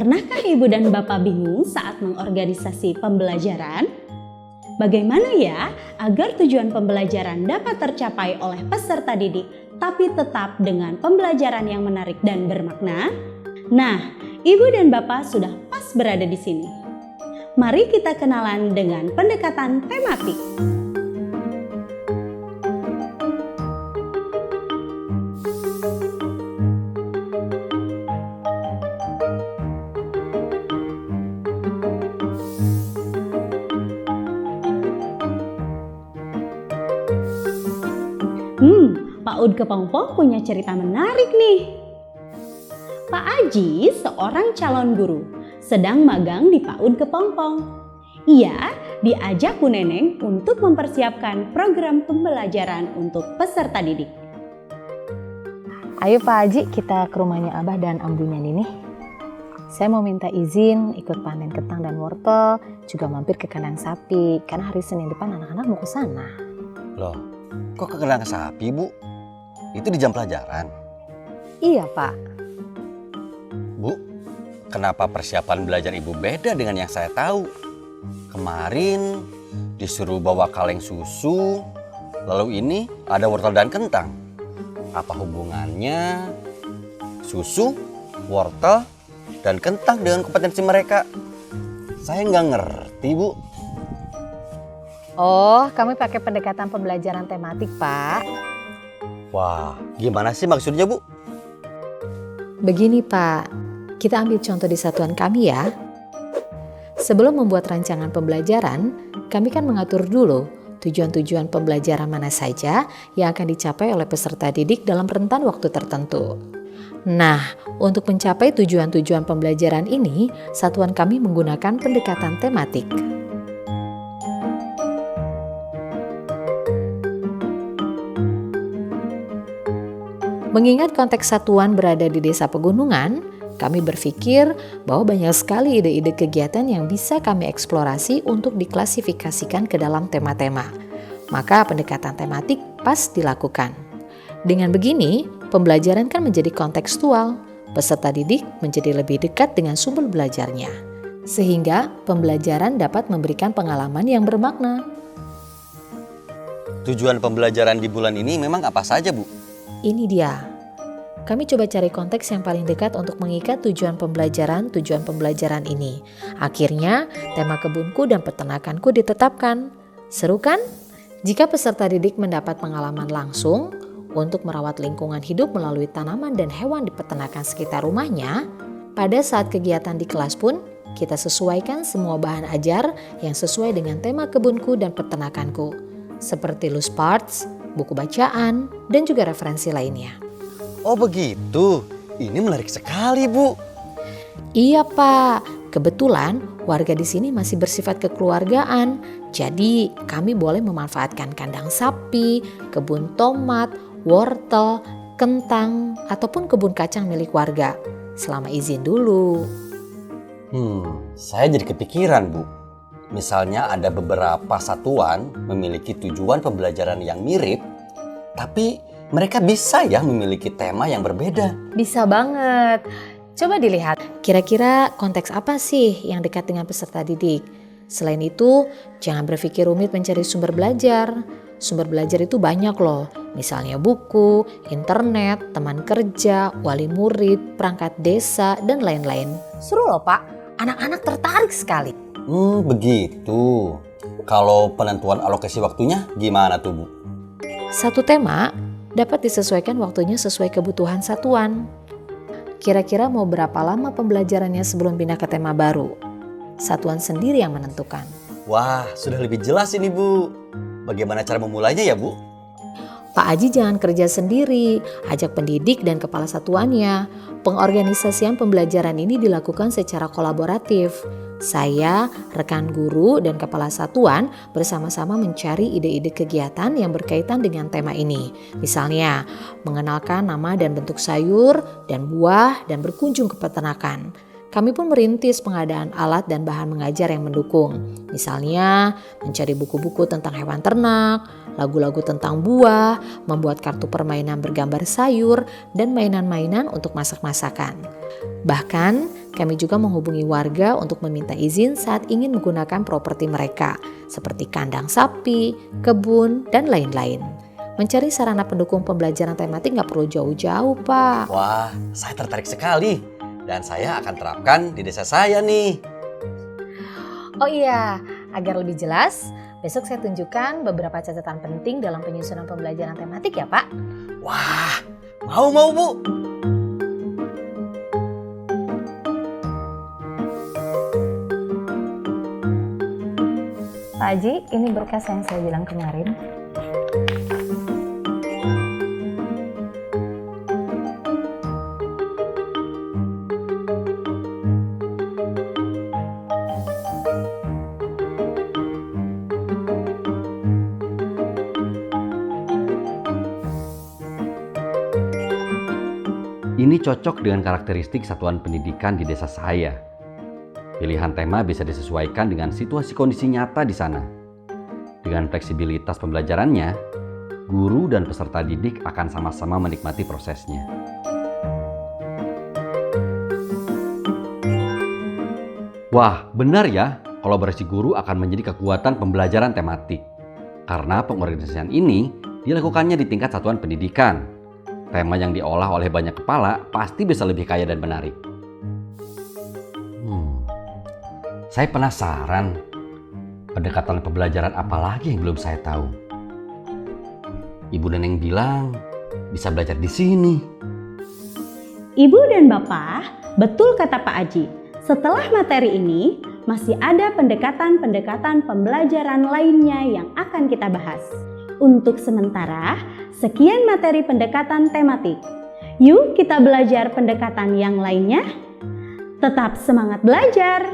Pernahkah Ibu dan Bapak bingung saat mengorganisasi pembelajaran? Bagaimana ya agar tujuan pembelajaran dapat tercapai oleh peserta didik tapi tetap dengan pembelajaran yang menarik dan bermakna? Nah, Ibu dan Bapak sudah pas berada di sini. Mari kita kenalan dengan pendekatan tematik. Pak Ud Kepompong punya cerita menarik nih. Pak Aji seorang calon guru, sedang magang di Pak Ud Kepompong. Ia diajak Bu Neneng untuk mempersiapkan program pembelajaran untuk peserta didik. Ayo Pak Haji, kita ke rumahnya Abah dan Ambunya Nini. Saya mau minta izin ikut panen kentang dan wortel, juga mampir ke kandang sapi, karena hari Senin depan anak-anak mau ke sana. Loh, kok ke kandang sapi, Bu? Itu di jam pelajaran? Iya Pak. Bu, kenapa persiapan belajar Ibu beda dengan yang saya tahu? Kemarin disuruh bawa kaleng susu, lalu ini ada wortel dan kentang. Apa hubungannya susu, wortel, dan kentang dengan kompetensi mereka? Saya nggak ngerti, Bu. Oh, kami pakai pendekatan pembelajaran tematik, Pak. Wah, gimana sih maksudnya, Bu? Begini, Pak. Kita ambil contoh di satuan kami ya. Sebelum membuat rancangan pembelajaran, kami kan mengatur dulu tujuan-tujuan pembelajaran mana saja yang akan dicapai oleh peserta didik dalam rentan waktu tertentu. Nah, untuk mencapai tujuan-tujuan pembelajaran ini, satuan kami menggunakan pendekatan tematik. Mengingat konteks satuan berada di desa pegunungan, kami berpikir bahwa banyak sekali ide-ide kegiatan yang bisa kami eksplorasi untuk diklasifikasikan ke dalam tema-tema. Maka pendekatan tematik pas dilakukan. Dengan begini, pembelajaran kan menjadi kontekstual. Peserta didik menjadi lebih dekat dengan sumber belajarnya. Sehingga pembelajaran dapat memberikan pengalaman yang bermakna. Tujuan pembelajaran di bulan ini memang apa saja, Bu? Ini dia. Kami coba cari konteks yang paling dekat untuk mengikat tujuan pembelajaran ini. Akhirnya, tema kebunku dan peternakanku ditetapkan. Seru kan? Jika peserta didik mendapat pengalaman langsung untuk merawat lingkungan hidup melalui tanaman dan hewan di peternakan sekitar rumahnya, pada saat kegiatan di kelas pun, kita sesuaikan semua bahan ajar yang sesuai dengan tema kebunku dan peternakanku. Seperti loose parts, buku bacaan, dan juga referensi lainnya. Oh begitu, ini menarik sekali, Bu. Iya Pak, kebetulan warga di sini masih bersifat kekeluargaan. Jadi kami boleh memanfaatkan kandang sapi, kebun tomat, wortel, kentang, ataupun kebun kacang milik warga. Selama izin dulu. Saya jadi kepikiran, Bu. Misalnya ada beberapa satuan memiliki tujuan pembelajaran yang mirip, tapi mereka bisa ya memiliki tema yang berbeda. Bisa banget. Coba dilihat, kira-kira konteks apa sih yang dekat dengan peserta didik? Selain itu, jangan berpikir rumit mencari sumber belajar. Sumber belajar itu banyak loh, misalnya buku, internet, teman kerja, wali murid, perangkat desa, dan lain-lain. Seru loh Pak, anak-anak tertarik sekali. Begitu. Kalau penentuan alokasi waktunya gimana tuh, Bu? Satu tema dapat disesuaikan waktunya sesuai kebutuhan satuan. Kira-kira mau berapa lama pembelajarannya sebelum pindah ke tema baru? Satuan sendiri yang menentukan. Wah, sudah lebih jelas ini, Bu. Bagaimana cara memulainya ya, Bu? Pak Aji jangan kerja sendiri, ajak pendidik dan kepala satuannya. Pengorganisasian pembelajaran ini dilakukan secara kolaboratif. Saya, rekan guru, dan kepala satuan bersama-sama mencari ide-ide kegiatan yang berkaitan dengan tema ini. Misalnya, mengenalkan nama dan bentuk sayur dan buah dan berkunjung ke peternakan. Kami pun merintis pengadaan alat dan bahan mengajar yang mendukung. Misalnya mencari buku-buku tentang hewan ternak, lagu-lagu tentang buah, membuat kartu permainan bergambar sayur, dan mainan-mainan untuk masak-masakan. Bahkan kami juga menghubungi warga untuk meminta izin saat ingin menggunakan properti mereka, seperti kandang sapi, kebun, dan lain-lain. Mencari sarana pendukung pembelajaran tematik nggak perlu jauh-jauh, Pak. Wah, saya tertarik sekali. Dan saya akan terapkan di desa saya nih. Oh iya, agar lebih jelas, besok saya tunjukkan beberapa catatan penting dalam penyusunan pembelajaran tematik ya, Pak. Wah, mau Bu. Pak Haji, ini berkas yang saya bilang kemarin. Ini cocok dengan karakteristik satuan pendidikan di desa saya. Pilihan tema bisa disesuaikan dengan situasi kondisi nyata di sana. Dengan fleksibilitas pembelajarannya, guru dan peserta didik akan sama-sama menikmati prosesnya. Wah, benar ya, kolaborasi guru akan menjadi kekuatan pembelajaran tematik. Karena pengorganisasian ini dilakukannya di tingkat satuan pendidikan. Tema yang diolah oleh banyak kepala pasti bisa lebih kaya dan menarik. Saya penasaran, pendekatan pembelajaran apa lagi yang belum saya tahu? Ibu Neneng bilang bisa belajar di sini. Ibu dan Bapak, betul kata Pak Aji. Setelah materi ini, masih ada pendekatan-pendekatan pembelajaran lainnya yang akan kita bahas. Untuk sementara, sekian materi pendekatan tematik. Yuk kita belajar pendekatan yang lainnya. Tetap semangat belajar!